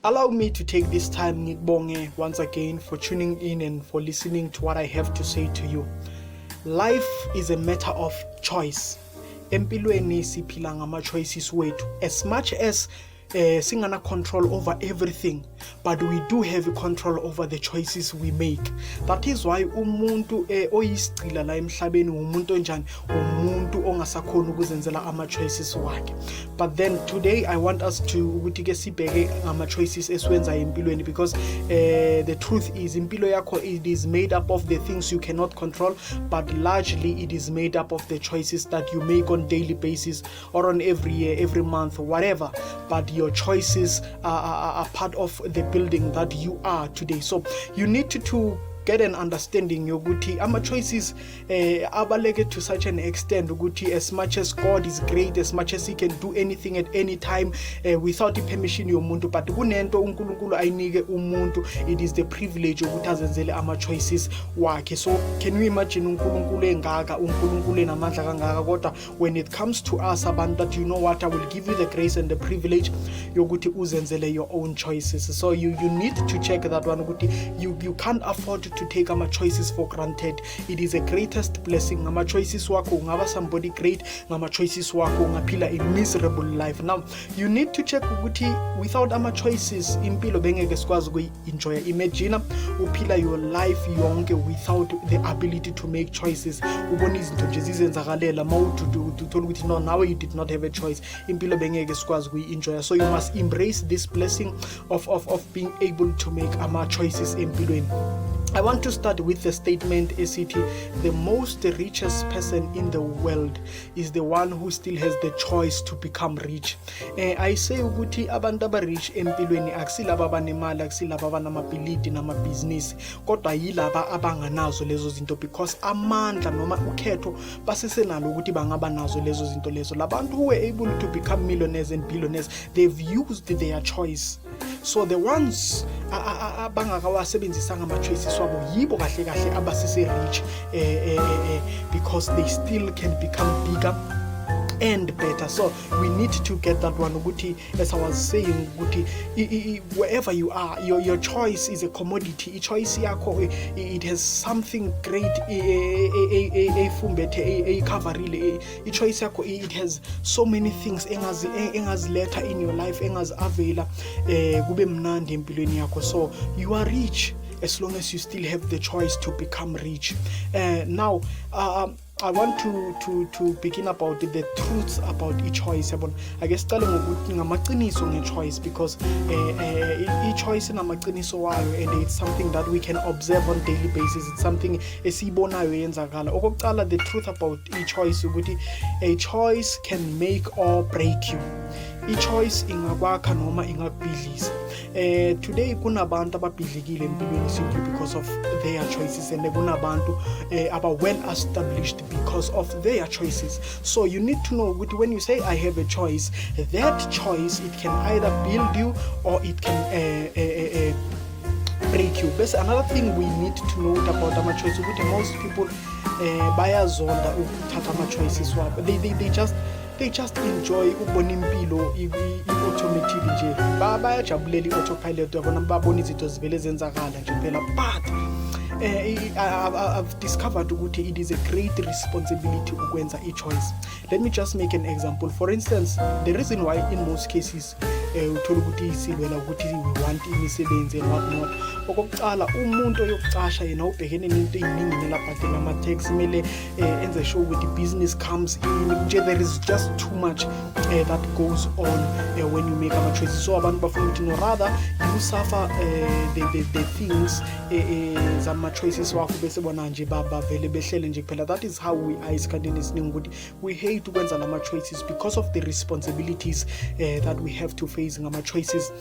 Allow me to take this time ngikubonge once again for tuning in and for listening to what I have to say to you. Life is a matter of choice. Empilweni siphila ngama-choices wethu. As much as singana control over everything, but we do have control over the choices we make. That is why umuntu oyisicila la emhlabeni umuntu onjani, umuntu ongasakhona ukuzenzela ama-choices wakhe. But then today I want us to ukuthi ke sibheke ama-choices esiwenza empilweni, because the truth is impilo yakho, it is made up of the things you cannot control, but largely it is made up of the choices that you make on daily basis or on every year, every month, whatever. But your choices are part of the building that you are today. So you need to get an understanding yokuthi ama-choices abaleke to such an extent ukuthi as much as God is great, as much as he can do anything at any time without the permission yomuntu, but kunento uNkulunkulu ayinike umuntu, it is the privilege ukuthi azenzele ama-choices wakhe. So can you imagine uNkulunkulu engaka, uNkulunkulu enamandla kangaka, kodwa when it comes to us abantu, that you know what, I will give you the grace and the privilege yokuthi uzenzele your own choices. So you need to check that one ukuthi you can't afford to take ama-choices for granted. It is the greatest blessing. Ngama-choices wakho ungaba somebody great, ngama-choices wakho ungaphila a miserable life. Now you need to check ukuthi without ama-choices impilo bengeke sikwazi ukuyi-enjoy. Imagine uphila your life yonke without the ability to make choices. Ubona izinto nje zizenzakalela mawuthola ukuthi no, now you did not have a choice. Impilo bengeke sikwazi ukuyi-enjoy. So you must embrace this blessing of being able to make ama-choices empilweni. I want to start with the statement esithi the most richest person in the world is the one who still has the choice to become rich. I say ukuthi abantu aba-rich empilweni akusilaba abanemali, akusilaba abanamabhilidi namabhizinisi, kodwa yilaba abanganazo lezo zinto, because amandla noma ukhetho basesenalo ukuthi bangaba nazo lezo zinto lezo. Labantu who were able to become millionaires and billionaires, they've used their choice. So the ones abangakawasebenzisanga ama-choices wabo yibo kahle kahle abasese-rich because they still can become bigger and better. So we need to get that one ukuthi, as I was saying ukuthi wherever you are, your choice is a commodity. Choice yakho it has something great coverile. Choice yakho it has so many things engazileta in your life, engazavela kube mnandi empilweni yakho. So you are rich as long as you still have the choice to become rich. Now I want to begin about the truths about each choice. I guess tell ngokuthi ngamaqiniso nge-choice, because i-choice namaqiniso wayo, and it's something that we can observe on daily basis. It's something esibonayo yenzakala. Okokuqala, the truth about i-choice ukuthi a choice can make or break you. I-choice ingakwakha noma ingakubhidlisa. Today kunabantu ababhidlikile empilweni simply because of their choices, and kunabantu aba well established because of their choices. So you need to know when you say I have a choice, that choice, it can either build you or it can break you. But another thing we need to note about ama-choices, most people bayazonda ukuthatha ama-choices wabo. They just enjoy ukubona impilo i-automatic nje, bayajabulela i-autopilot yabona, babona izinto zivele zenzakala nje phela. But I've discovered ukuthi it is a great responsibility ukwenza i-choice. Let me just make an example. For instance, the reason why in most cases uthola ukuthi silwela ukuthi we want imisebenzi and what not, okokuqala umuntu oyokucasha yena ubhekene nento eyiningi nelabhadela ama-tax, kumele enze sure ukuthi business comes in nje. There is just too much that goes on when you make ama-choices. So abantu bafuna ukuthi no, rather you suffer the things zama-choices wakho bese bona nje bavele behlele nje phela. That is how we are isikhathini esiningi ukuthi we hate ukwenza lama-choices because of the responsibilities that we have to face ngama-choices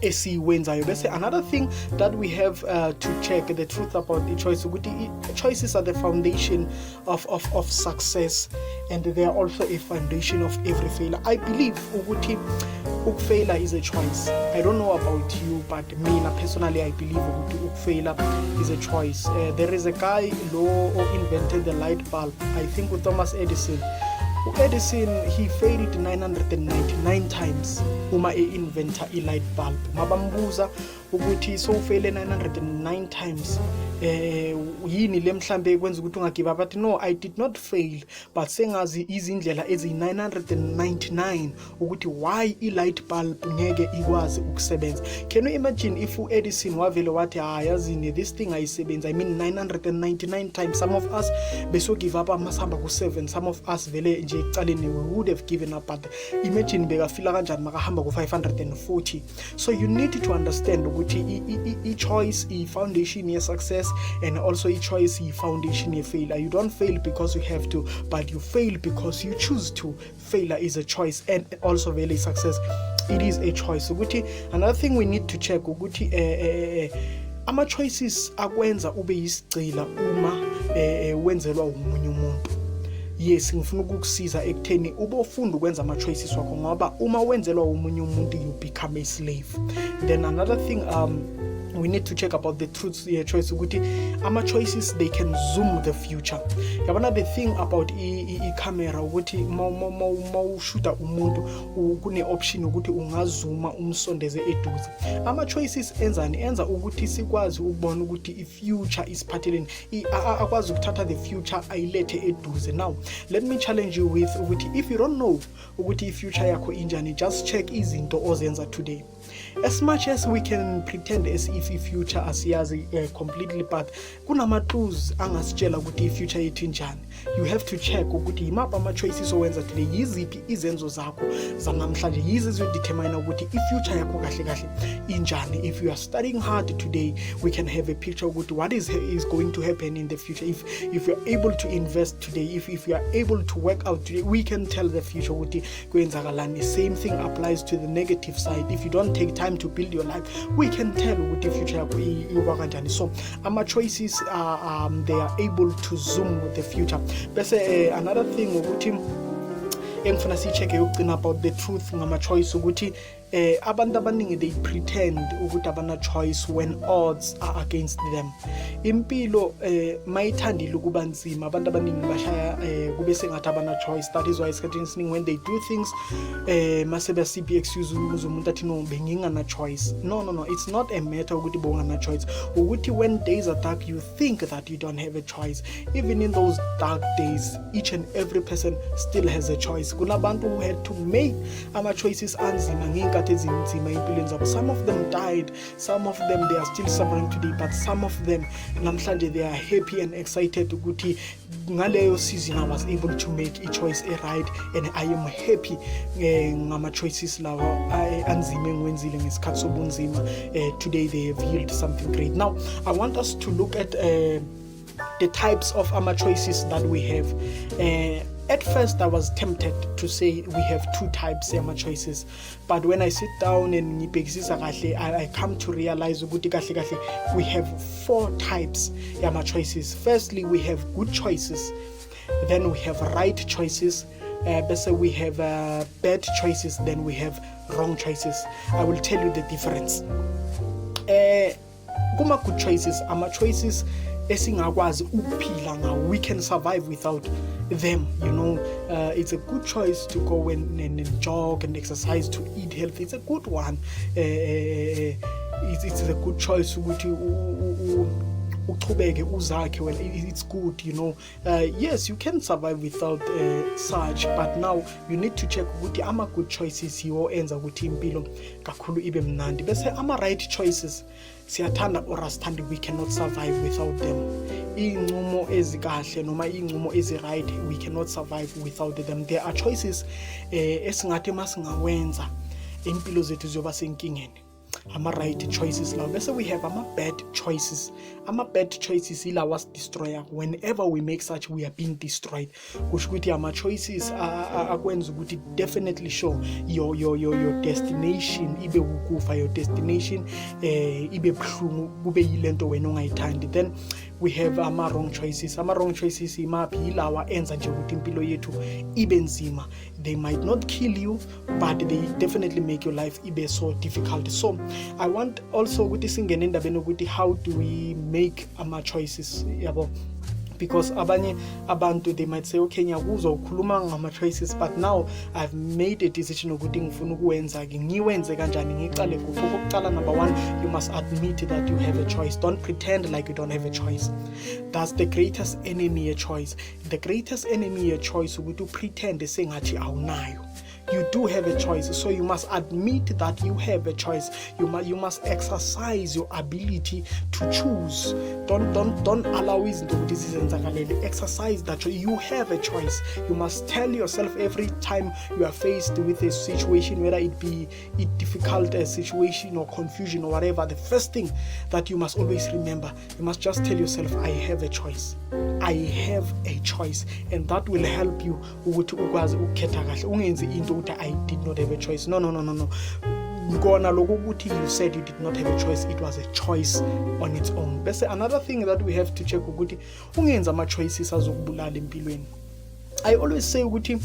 esiwenzayo. Bese another thing that we have to check the truth about the choice ukuthi choices are the foundation of success, and they are also a foundation of every failure. I believe ukuthi ukufela is a choice. I don't know about you, but me personally I believe ukuthi ukufela is a choice. There is a guy who invented the light bulb, I think with Thomas Edison. U-Edison, he failed 999 times uma e-inventa i-light bulb. Mabambuza ukuthi sowufele 909 times yini le mhlambe kwenza ukuthi ungagive up. But no, I did not fail, but sengazi izindlela ezi-999 ukuthi why i-light bulb ngeke ikwazi ukusebenza. Can you imagine if u-Edison wavele wathi yazini this thing ayisebenza, I mean 999 times, some of us beso give up amasamba ku7, some of us vele nje ecaleni we would have given up, but imagine bekafila kanjani makahamba ku540. So you need to understand ukuthi i-choice i-foundation ye-success and also i-choice i-foundation ye-failure. You don't fail because you have to, but you fail because you choose to. Failure is a choice, and also vele success, it is a choice. Ukuthi another thing we need to check ukuthi ama-choices akwenza ube yisigcila uma wenzelwa umunye umuntu. Yes, ngifuna ukukusiza ekutheni ube ufunda ukwenza ama-choices wakho, ngoba uma wenzelwa umunye umuntu you become a slave. Then another thing we need to check about the truth choice ukuthi ama-choices they can zoom the future. Yabona the thing about i-camera ukuthi mawushuta umuntu kune-option ukuthi ungazuma umsondeze eduze. Ama-choices enza ukuthi sikwazi ukubona ukuthi i-future isiphatheleni, akwazi ukuthatha the future ayilethe eduze. Now let me challenge you with ukuthi if you don't know ukuthi i-future yakho injani, just check izinto ozenza today. As much as we can pretend as if i-future asiyazi completely, but kunama-clues angasitshela ukuthi i-future yethu injani. You have to check ukuthi yimaphi ama-choices owenza today, yiziphi izenzo zakho zanamhlanje, yizo eziyodetermine ukuthi i-future yakho kahle kahle injani. If you are studying hard today, we can have a picture ukuthi what is going to happen in the future. If you are able to invest today, if you are able to work out today, we can tell the future ukuthi kwenzakalani. Same thing applies to the negative side. If you don't take time to build your life, we can tell ukuthi future yakho iyoba kanjani. So ama-choices they are able to zoom with the future. Bese another thing ukuthi engifuna siyi-check yokugcina about the truth ngama-choice ukuthi abantu abaningi they pretend ukuthi abana-choice when odds are against them. Impilo mayithandile ukuba nzima, abantu abaningi bashaya kube sengathi abana-choice. That is why esikhathini esiningi when they do things mase basiphi excuse ukuze umuntu athi no bengingana-choice. No, it's not a matter ukuthi bongana-choice, ukuthi when days are dark you think that you don't have a choice. Even in those dark days, each and every person still has a choice. Kunabantu who had to make ama-choices anzima ngey'nkathi ezinzima empilweni zabo. Some of them died, some of them they are still suffering today, but some of them namhlanje they are happy and excited ukuthi ngaleyo season I was able to make a choice right, and I am happy ngama-choices lawa anzima engiwenzile ngesikhathi sobunzima. Today they have yielded something great. Now I want us to look at the types of ama-choices that we have. At first I was tempted to say we have two types ama-choices, but when I sit down and ngibhekisisa kahle, I come to realize ukuthi kahle kahle we have four types ama-choices. Firstly, we have good choices, then we have right choices, bese we have bad choices, then we have wrong choices. I will tell you the difference. Kuma-good choices, ama-choices esingakwazi ukuphila ngawo, we can survive without them. It's a good choice to go and jog and exercise, to eat healthy. It's a good one. It's a good choice ukuthi uqhubeke uzakhe. Well, it's good, yes, you can survive without such, but now you need to check ukuthi ama-good choices yiwo enza ukuthi impilo kakhulu ibe mnandi. Bese ama-right choices siyathanda or asithandi, we cannot survive without them. Iy'ncumo ezikahle noma iy'ncumo ezi-right, we cannot survive without them. There are choices esingathi masingawenza impilo zethu ziyoba senkingeni. Ama-right choices lawo. Bese we have ama-bad choices. Ama-bad choices ilawa as-destroyer. Whenever we make such, we are being destroyed. Kusho ukuthi ama-choices akwenza ukuthi definitely sure your destination ibe ukufa, your destination ibe buhlungu, kube yilento wena ongayithandi. Then we have ama-wrong choices. Ama-wrong choices imaphi? Ilawa enza nje ukuthi impilo yethu ibe nzima. They might not kill you, but they definitely make your life ibe so difficult. So I want also ukuthi singene endabeni ukuthi how do we make ama-choices, yabo, because abanye abantu they might say okay ngiyakuzwa ukhuluma ngama-choices, but now I've made a decision ukuthi ngifuna ukwenza-ke ngiwenze kanjani, ngicale kuphi. Okokuqala, number one, you must admit that you have a choice. Don't pretend like you don't have a choice. That's the greatest enemy, a choice. The greatest enemy, a choice, ukuthi upretend sengathi awunayo. You do have a choice, so you must admit that you have a choice. You must exercise your ability to choose. Don't allow izinto ukuthi zizenzakalele. Exercise that you have a choice. You must tell yourself every time you are faced with a situation, whether it be a difficult situation or confusion or whatever, the first thing that you must always remember, you must just tell yourself, I have a choice. I have a choice, and that will help you ukuthi ukwazi ukukhetha kahle. Ungenzi into ukuthi I did not have a choice. No. Ngona lokho ukuthi you said you did not have a choice, it was a choice on its own. Bese another thing that we have to check ukuthi ungenza ama-choices azokubulala empilweni. I always say ukuthi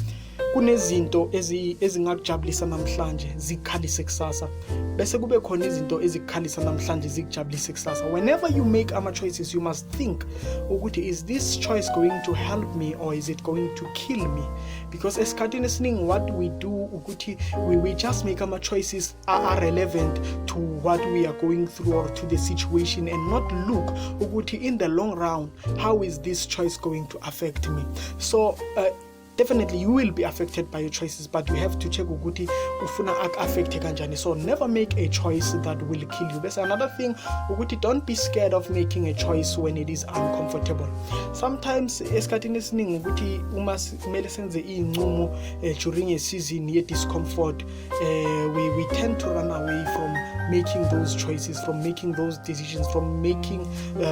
kunezinto ezingakujabulisa namhlanje zikukhalise kusasa, bese kube khona izinto ezikukhalisa namhlanje zikujabulise kusasa. Whenever you make ama-choices, you must think ukuthi is this choice going to help me or is it going to kill me? Because esikhathini esiningi what we do ukuthi we just make ama-choices are relevant to what we are going through or to the situation, and not look ukuthi in the long run how is this choice going to affect me. So definitely you will be affected by your choices, but you have to check ukuthi ufuna affect kanjani. So never make a choice that will kill you. That's another thing ukuthi don't be scared of making a choice when it is uncomfortable. Sometimes esikhathini esiningi ukuthi uma kumele senze inqumo during a season ye discomfort, we tend to run away from making those choices, from making those decisions, from making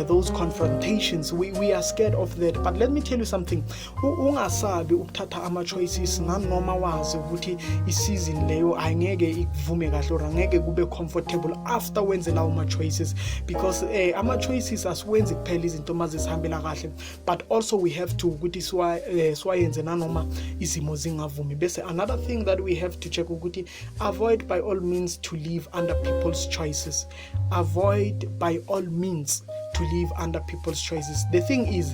those confrontations. We are scared of that. But let me tell you something, ungasabi ukuthatha ama-choices nanoma wazi ukuthi isizini leyo angeke ikuvume kahle or angeke kube comfortable after wenze lawo ma-choices, because ama-choices asiwenzi kuphela izinto maze zihambela kahle, but also we have to ukuthi siwayenze nanoma izimo zingavumi. Bese another thing that we have to check ukuthi avoid by all means to live under people's choices. Avoid by all means to live under people's choices. The thing is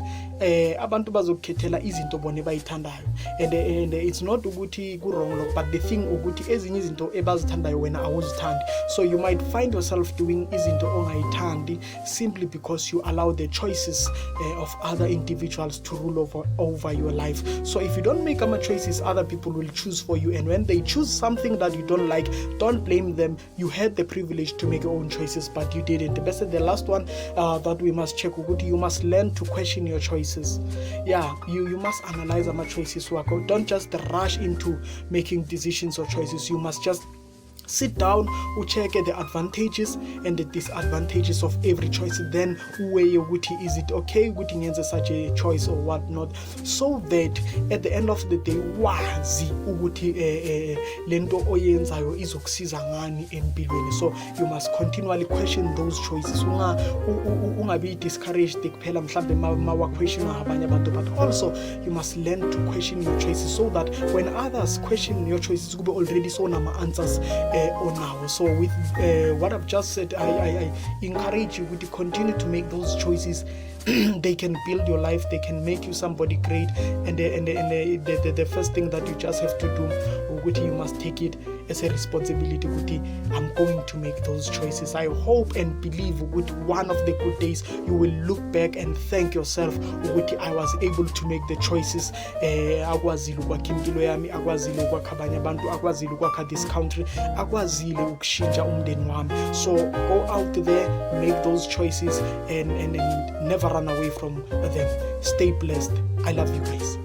abantu bazokukhethela izinto bone bayithandayo, and it's not ukuthi ku wrong lokho, but the thing ukuthi ezinye izinto ebazithandayo wena awuzithandi, so you might find yourself doing izinto ongayithandi simply because you allow the choices of other individuals to rule over your life. So if you don't make choices, other people will choose for you, and when they choose something that you don't like, don't blame them. You had the privilege to make your own choices, but you didn't. The last one that we must check, you must learn to question your choices. Yeah, you must analyze my choices work. Don't just rush into making decisions or choices. You must just sit down, check the advantages and the disadvantages of every choice, then weigh ukuthi is it okay ukuthi ngenze such a choice or what not, so that at the end of the day wazi ukuthi lento oyenzayo izokusiza ngani empilweni. So you must continually question those choices. Ungabi discouraged kuphela mhlambe mawa question abanye abantu, but also you must learn to question your choices, so that when others question your choices kube already so nama answers on now. So with what I've just said, I encourage you to continue to make those choices. They can build your life, they can make you somebody great, and the first thing that you just have to do, you must take it as a responsibility. I'm going to make those choices. I hope and believe one of the good days you will look back and thank yourself I was able to make the choices. Akwazile ukwakha impilo yami, akwazile ukwakha abanye abantu, akwazile ukwakha this country, akwazile ukushintsha umndeni wami. So go out there, make those choices, and never run away from them. Stay blessed. I love you guys.